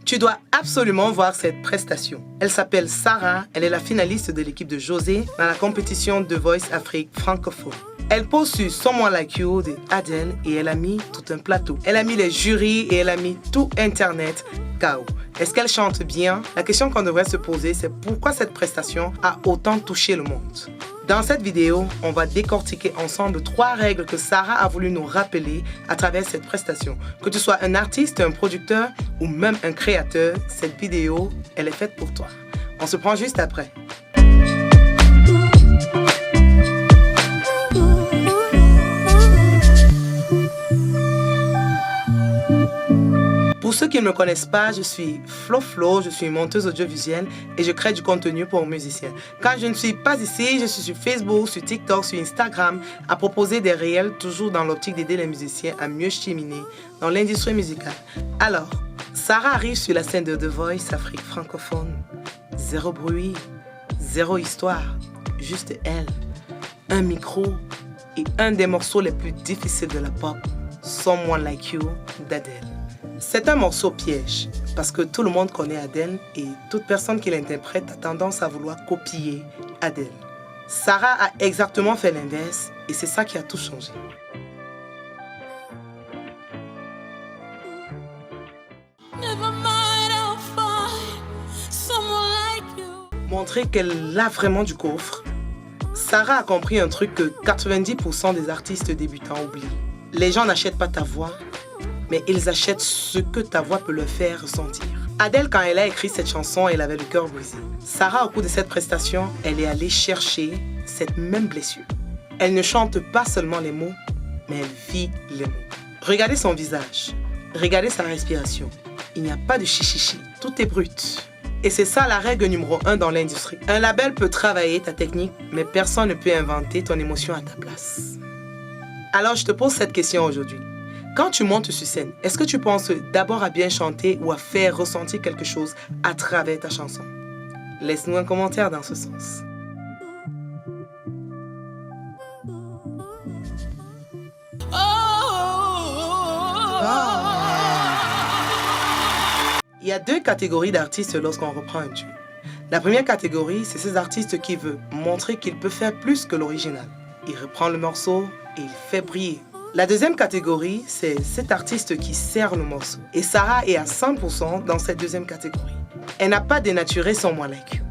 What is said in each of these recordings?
Tu dois absolument voir cette prestation. Elle s'appelle Sarah, elle est la finaliste de l'équipe de José dans la compétition The Voice Afrique francophone. Elle pose sur Someone Like You de Adele et elle a mis tout un plateau. Elle a mis les jurys et elle a mis tout Internet KO. Est-ce qu'elle chante bien? La question qu'on devrait se poser, c'est pourquoi cette prestation a autant touché le monde. Dans cette vidéo, on va décortiquer ensemble 3 règles que Sarah a voulu nous rappeler à travers cette prestation. Que tu sois un artiste, un producteur ou même un créateur, cette vidéo, elle est faite pour toi. On se prend juste après. Pour ceux qui ne me connaissent pas, je suis Flo, je suis une monteuse audiovisuelle et je crée du contenu pour musiciens. Quand je ne suis pas ici, je suis sur Facebook, sur TikTok, sur Instagram, à proposer des réels toujours dans l'optique d'aider les musiciens à mieux cheminer dans l'industrie musicale. Alors, Sarah arrive sur la scène de The Voice Afrique francophone. Zéro bruit, zéro histoire, juste elle, un micro et un des morceaux les plus difficiles de la pop, Someone Like You d'Adele. C'est un morceau piège parce que tout le monde connaît Adele et toute personne qui l'interprète a tendance à vouloir copier Adele. Sarah a exactement fait l'inverse et c'est ça qui a tout changé. Montrer qu'elle a vraiment du coffre. Sarah a compris un truc que 90% des artistes débutants oublient. Les gens n'achètent pas ta voix, mais ils achètent ce que ta voix peut leur faire ressentir. Adele, quand elle a écrit cette chanson, elle avait le cœur brisé. Sarah, au cours de cette prestation, elle est allée chercher cette même blessure. Elle ne chante pas seulement les mots, mais elle vit les mots. Regardez son visage, regardez sa respiration. Il n'y a pas de chichichi, tout est brut. Et c'est ça la règle numéro 1 dans l'industrie. Un label peut travailler ta technique, mais personne ne peut inventer ton émotion à ta place. Alors je te pose cette question aujourd'hui. Quand tu montes sur scène, est-ce que tu penses d'abord à bien chanter ou à faire ressentir quelque chose à travers ta chanson? Laisse-nous un commentaire dans ce sens. Il y a 2 catégories d'artistes lorsqu'on reprend un tube. La première catégorie, c'est ces artistes qui veulent montrer qu'il peut faire plus que l'original. Il reprend le morceau et il fait briller. La deuxième catégorie, c'est cet artiste qui sert le morceau. Et Sarah est à 100% dans cette deuxième catégorie. Elle n'a pas dénaturé Someone Like You.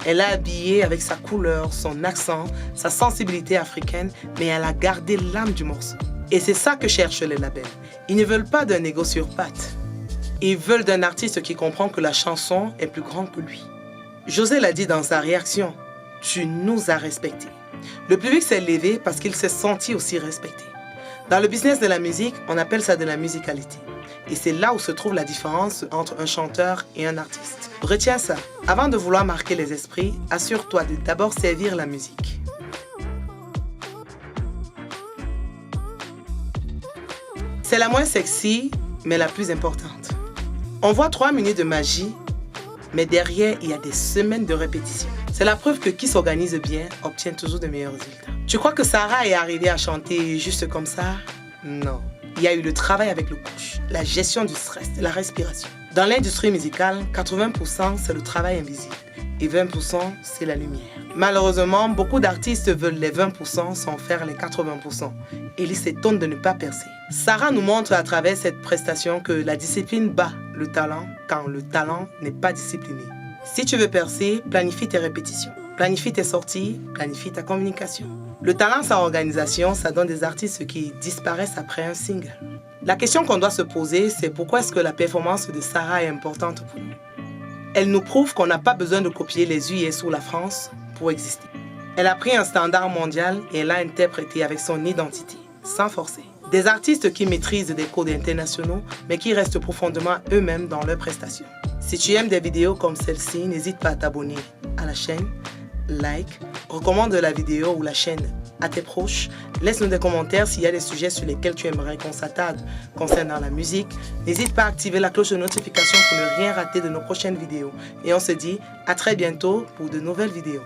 Elle a habillé avec sa couleur, son accent, sa sensibilité africaine, mais elle a gardé l'âme du morceau. Et c'est ça que cherchent les labels. Ils ne veulent pas d'un ego sur pattes. Ils veulent d'un artiste qui comprend que la chanson est plus grande que lui. José l'a dit dans sa réaction, « Tu nous as respectés ». Le public s'est levé parce qu'il s'est senti aussi respecté. Dans le business de la musique, on appelle ça de la musicalité. Et c'est là où se trouve la différence entre un chanteur et un artiste. Retiens ça. Avant de vouloir marquer les esprits, assure-toi de d'abord servir la musique. C'est la moins sexy, mais la plus importante. On voit 3 minutes de magie, mais derrière, il y a des semaines de répétition. C'est la preuve que qui s'organise bien obtient toujours de meilleurs résultats. Tu crois que Sarah est arrivée à chanter juste comme ça? Non. Il y a eu le travail avec le coach, la gestion du stress, la respiration. Dans l'industrie musicale, 80% c'est le travail invisible et 20% c'est la lumière. Malheureusement, beaucoup d'artistes veulent les 20% sans faire les 80%. Et ils s'étonnent de ne pas percer. Sarah nous montre à travers cette prestation que la discipline bat le talent quand le talent n'est pas discipliné. Si tu veux percer, planifie tes répétitions, planifie tes sorties, planifie ta communication. Le talent sans organisation, ça donne des artistes qui disparaissent après un single. La question qu'on doit se poser, c'est pourquoi est-ce que la performance de Sarah est importante pour nous? Elle nous prouve qu'on n'a pas besoin de copier les US ou la France pour exister. Elle a pris un standard mondial et elle l'a interprété avec son identité, sans forcer. Des artistes qui maîtrisent des codes internationaux, mais qui restent profondément eux-mêmes dans leurs prestations. Si tu aimes des vidéos comme celle-ci, n'hésite pas à t'abonner à la chaîne, like, recommande la vidéo ou la chaîne à tes proches. Laisse-nous des commentaires s'il y a des sujets sur lesquels tu aimerais qu'on s'attarde concernant la musique. N'hésite pas à activer la cloche de notification pour ne rien rater de nos prochaines vidéos. Et on se dit à très bientôt pour de nouvelles vidéos.